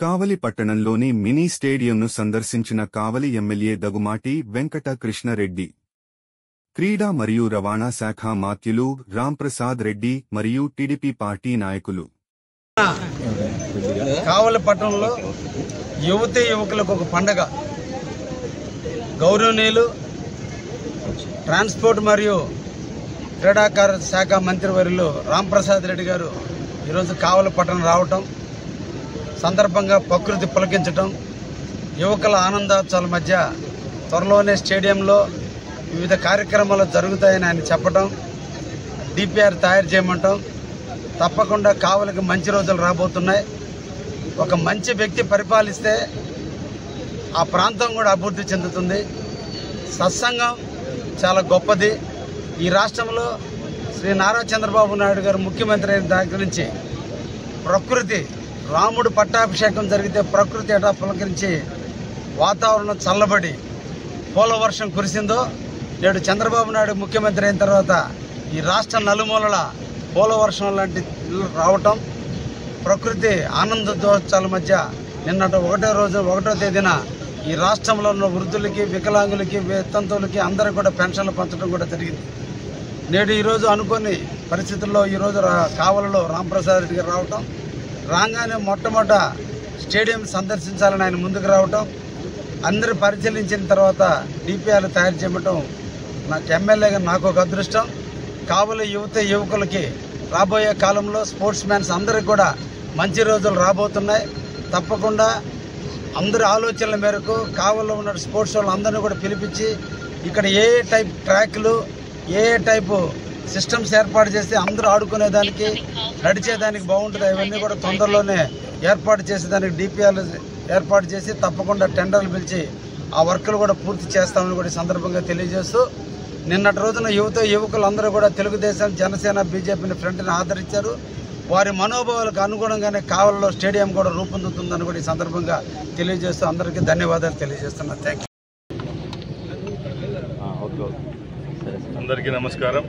కావలి పట్టణంలోని మినీ స్టేడియంను సందర్శించిన కావలి ఎమ్మెల్యే దగ్గుమాటి వెంకట కృష్ణారెడ్డి, క్రీడా మరియు రవాణా శాఖ మాత్యులు రాంప్రసాద్ రెడ్డి మరియు టీడీపీ పార్టీ నాయకులు. కావలి పట్టణంలో యువతీ యువకులకు ఒక పండగ. గౌరవనీయులు ట్రాన్స్పోర్ట్ మరియు క్రీడాకార శాఖ మంత్రివర్యులు రాంప్రసాద్ రెడ్డి గారు ఈరోజు కావలి పట్టణం రావటం సందర్భంగా ప్రకృతి పులకించటం, యువకుల ఆనందోత్సవాల మధ్య త్వరలోనే స్టేడియంలో వివిధ కార్యక్రమాలు జరుగుతాయని ఆయన చెప్పటం, డిపిఆర్ తయారు చేయమంటాం. తప్పకుండా కావలికి మంచి రోజులు రాబోతున్నాయి. ఒక మంచి వ్యక్తి పరిపాలిస్తే ఆ ప్రాంతం కూడా అభివృద్ధి చెందుతుంది. సత్సంగం చాలా గొప్పది. ఈ రాష్ట్రంలో శ్రీ నారా చంద్రబాబు నాయుడు గారు ముఖ్యమంత్రి అయిన దగ్గర నుంచి ప్రకృతి, రాముడు పట్టాభిషేకం జరిగితే ప్రకృతి ఎటా పులకరించి వాతావరణం చల్లబడి పూల వర్షం కురిసిందో, నేడు చంద్రబాబు నాయుడు ముఖ్యమంత్రి అయిన తర్వాత ఈ రాష్ట్ర నలుమూలల పూల వర్షం లాంటి రావటం, ప్రకృతి ఆనందోత్సవాల మధ్య నిన్నటి 1వ తేదీన ఈ రాష్ట్రంలో ఉన్న వృద్ధులకి, వికలాంగులకి, వితంతువులకి అందరూ కూడా పెన్షన్లు పంచడం కూడా జరిగింది. నేడు ఈరోజు అనుకోని పరిస్థితుల్లో ఈరోజు కావలిలో రాంప్రసాద్ రెడ్డి గారు రావటం, రాగానే మొట్టమొదట స్టేడియం సందర్శించాలని ఆయన ముందుకు రావటం, అందరూ పరిశీలించిన తర్వాత డిపిఆర్ తయారు చేయటం నాకు ఎమ్మెల్యేగా నాకు ఒక అదృష్టం. కావలి యువకులకి రాబోయే కాలంలో స్పోర్ట్స్ మ్యాన్స్ అందరికీ కూడా మంచి రోజులు రాబోతున్నాయి. తప్పకుండా అందరి ఆలోచనల మేరకు కావలిలో ఉన్న స్పోర్ట్స్ వాళ్ళు అందరినీ కూడా పిలిపించి ఇక్కడ ఏ టైప్ ట్రాక్లు, ఏ టైపు సిస్టమ్స్ ఏర్పాటు చేసి అందరూ ఆడుకునేదానికి, నడిచేదానికి బాగుంటుంది. అవన్నీ కూడా తొందరలోనే ఏర్పాటు చేసేదానికి డిపిఆర్లు ఏర్పాటు చేసి తప్పకుండా టెండర్లు పిలిచి ఆ వర్కులు కూడా పూర్తి చేస్తామని కూడా ఈ సందర్భంగా తెలియజేస్తూ, నిన్నటి రోజున యువకులందరూ కూడా తెలుగుదేశం, జనసేన, బీజేపీని ఫ్రంట్ని ఆదరించారు. వారి మనోభావాలకు అనుగుణంగానే కావలిలో స్టేడియం కూడా రూపొందుతుందని కూడా ఈ సందర్భంగా తెలియజేస్తూ అందరికీ ధన్యవాదాలు తెలియజేస్తున్నాను. Thank you. అందరికీ నమస్కారం.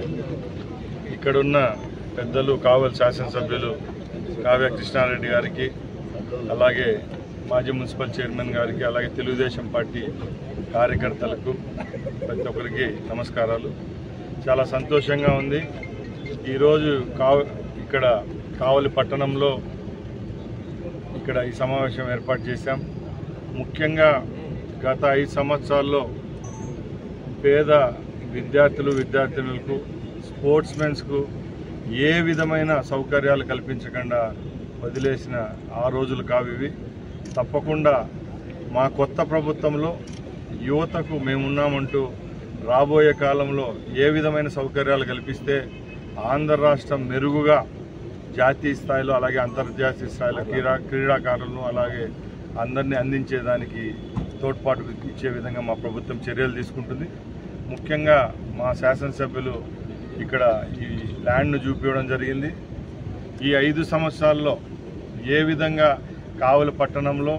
ఇక్కడున్న పెద్దలు కావలి శాసనసభ్యులు కావ్య కృష్ణారెడ్డి గారికి, అలాగే మాజీ మున్సిపల్ చైర్మన్ గారికి, అలాగే తెలుగుదేశం పార్టీ కార్యకర్తలకు ప్రతి ఒక్కరికి నమస్కారాలు. చాలా సంతోషంగా ఉంది. ఈరోజు ఇక్కడ కావలి పట్టణంలో ఇక్కడ ఈ సమావేశం ఏర్పాటు చేశాం. ముఖ్యంగా గత 5 సంవత్సరాల్లో పేద విద్యార్థులకు, స్పోర్ట్స్ మెన్స్కు ఏ విధమైన సౌకర్యాలు కల్పించకుండా వదిలేసిన ఆ రోజులు కావివి. తప్పకుండా మా కొత్త ప్రభుత్వంలో యువతకు మేమున్నామంటూ రాబోయే కాలంలో ఏ విధమైన సౌకర్యాలు కల్పిస్తే ఆంధ్ర రాష్ట్రం మెరుగుగా జాతీయ స్థాయిలో అలాగే అంతర్జాతీయ స్థాయిలో క్రీడాకారులను అలాగే అందరినీ అందించేదానికి తోడ్పాటు ఇచ్చే విధంగా మా ప్రభుత్వం చర్యలు తీసుకుంటుంది. ముఖ్యంగా మా శాసనసభ్యులు ఇక్కడ ఈ ల్యాండ్ను చూపించడం జరిగింది. ఈ 5 సంవత్సరాల్లో ఏ విధంగా కావలి పట్టణంలో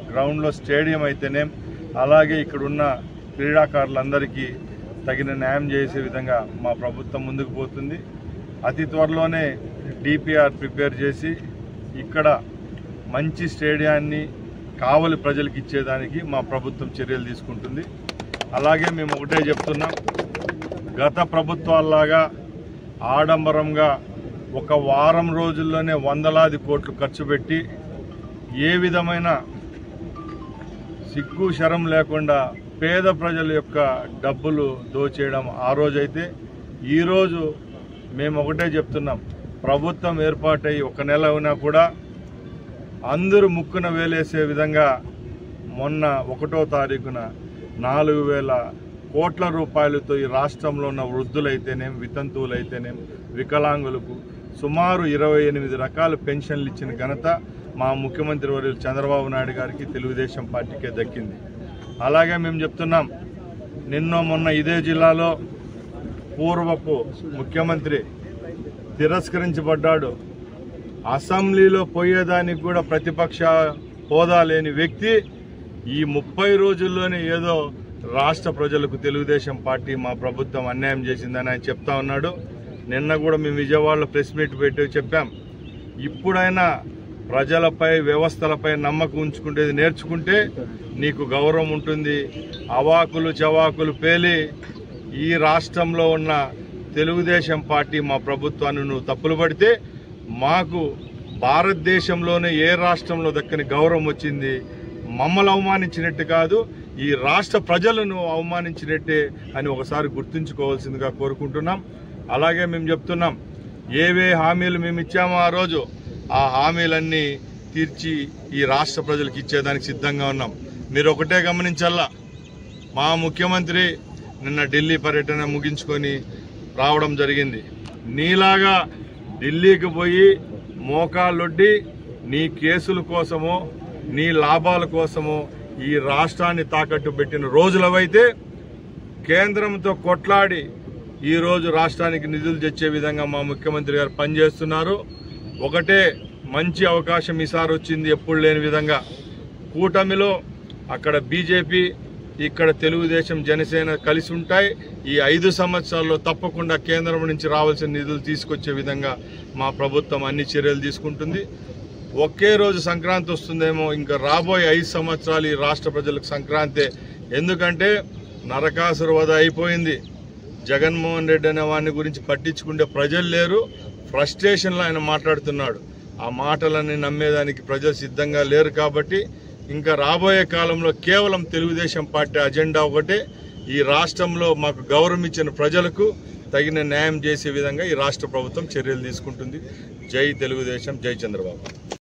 గ్రౌండ్లో స్టేడియం అయితేనే, అలాగే ఇక్కడున్న క్రీడాకారులందరికీ తగిన న్యాయం చేసే విధంగా మా ప్రభుత్వం ముందుకు పోతుంది. అతి త్వరలోనే డిపిఆర్ ప్రిపేర్ చేసి ఇక్కడ మంచి స్టేడియాన్ని కావలి ప్రజలకు ఇచ్చేదానికి మా ప్రభుత్వం చర్యలు తీసుకుంటుంది. అలాగే మేము ఒకటే చెప్తున్నాం, గత ప్రభుత్వాల్లాగా ఆడంబరంగా ఒక వారం రోజుల్లోనే వందలాది కోట్లు ఖర్చు పెట్టి ఏ విధమైన సిగ్గు శరం లేకుండా పేద ప్రజల యొక్క డబ్బులు దోచేయడం ఆ రోజైతే, ఈరోజు మేము ఒకటే చెప్తున్నాం, ప్రభుత్వం ఏర్పాటై 1 నెల అయినా కూడా అందరూ ముక్కున వేలేసే విధంగా మొన్న 1వ తారీఖున 4,000 కోట్ల రూపాయలతో ఈ రాష్ట్రంలో ఉన్న వృద్ధులైతేనేం, వితంతువులైతేనేం, వికలాంగులకు సుమారు 28 రకాల పెన్షన్లు ఇచ్చిన ఘనత మా ముఖ్యమంత్రి వర్యులు చంద్రబాబు నాయుడు గారికి, తెలుగుదేశం పార్టీకే దక్కింది. అలాగే మేము చెప్తున్నాం, మొన్న ఇదే జిల్లాలో పూర్వపు ముఖ్యమంత్రి తిరస్కరించబడ్డాడు. అసెంబ్లీలో పోయేదానికి కూడా ప్రతిపక్ష హోదా లేని వ్యక్తి ఈ 30 రోజుల్లోనే ఏదో రాష్ట్ర ప్రజలకు తెలుగుదేశం పార్టీ మా ప్రభుత్వం అన్యాయం చేసిందని ఆయన చెప్తా ఉన్నాడు. నిన్న కూడా మేము విజయవాడలో ప్రెస్ మీట్ పెట్టి చెప్పాం, ఇప్పుడైనా ప్రజలపై వ్యవస్థలపై నమ్మకం ఉంచుకుంటేది నేర్చుకుంటే నీకు గౌరవం ఉంటుంది. అవాకులు చవాకులు పేలి ఈ రాష్ట్రంలో ఉన్న తెలుగుదేశం పార్టీ మా ప్రభుత్వాన్ని నువ్వు తప్పులు పడితే మాకు భారతదేశంలోనే ఏ రాష్ట్రంలో దక్కని గౌరవం వచ్చింది. మమ్మల్ని అవమానించినట్టు కాదు, ఈ రాష్ట్ర ప్రజలను అవమానించినట్టే అని ఒకసారి గుర్తుంచుకోవాల్సిందిగా కోరుకుంటున్నాం. అలాగే మేము చెప్తున్నాం, ఏవే హామీలు మేము ఇచ్చామో ఆ రోజు ఆ హామీలన్నీ తీర్చి ఈ రాష్ట్ర ప్రజలకు ఇచ్చేదానికి సిద్ధంగా ఉన్నాం. మీరు ఒకటే గమనించాలా, మా ముఖ్యమంత్రి నిన్న ఢిల్లీ పర్యటన ముగించుకొని రావడం జరిగింది. నీలాగా ఢిల్లీకి పోయి మోకాళ్ళొడ్డి నీ కేసుల కోసమో నీ లాభాల కోసమో ఈ రాష్ట్రాన్ని తాకట్టు పెట్టిన రోజులవైతే కేంద్రంతో కొట్లాడి ఈరోజు రాష్ట్రానికి నిధులు తెచ్చే విధంగా మా ముఖ్యమంత్రి గారు పనిచేస్తున్నారు. ఒకటే మంచి అవకాశం ఈసారి వచ్చింది, ఎప్పుడు లేని విధంగా. కూటమిలో అక్కడ బీజేపీ, ఇక్కడ తెలుగుదేశం, జనసేన కలిసి ఉంటాయి. ఈ 5 సంవత్సరాల్లో తప్పకుండా కేంద్రం నుంచి రావాల్సిన నిధులు తీసుకొచ్చే విధంగా మా ప్రభుత్వం అన్ని చర్యలు తీసుకుంటుంది. ఒకే రోజు సంక్రాంతి వస్తుందేమో, ఇంకా రాబోయే 5 సంవత్సరాలు ఈ రాష్ట్ర ప్రజలకు సంక్రాంతే. ఎందుకంటే నరకాసుర వధ అయిపోయింది. జగన్మోహన్ రెడ్డి అనే వాడిని గురించి పట్టించుకుంటే ప్రజలు లేరు. ఫ్రస్ట్రేషన్లో ఆయన మాట్లాడుతున్నాడు. ఆ మాటలన్నీ నమ్మేదానికి ప్రజలు సిద్ధంగా లేరు. కాబట్టి ఇంకా రాబోయే కాలంలో కేవలం తెలుగుదేశం పార్టీ అజెండా ఒకటే, ఈ రాష్ట్రంలో మాకు గౌరవం ఇచ్చిన ప్రజలకు తగిన న్యాయం చేసే విధంగా ఈ రాష్ట్ర ప్రభుత్వం చర్యలు తీసుకుంటుంది. జై తెలుగుదేశం, జై చంద్రబాబు.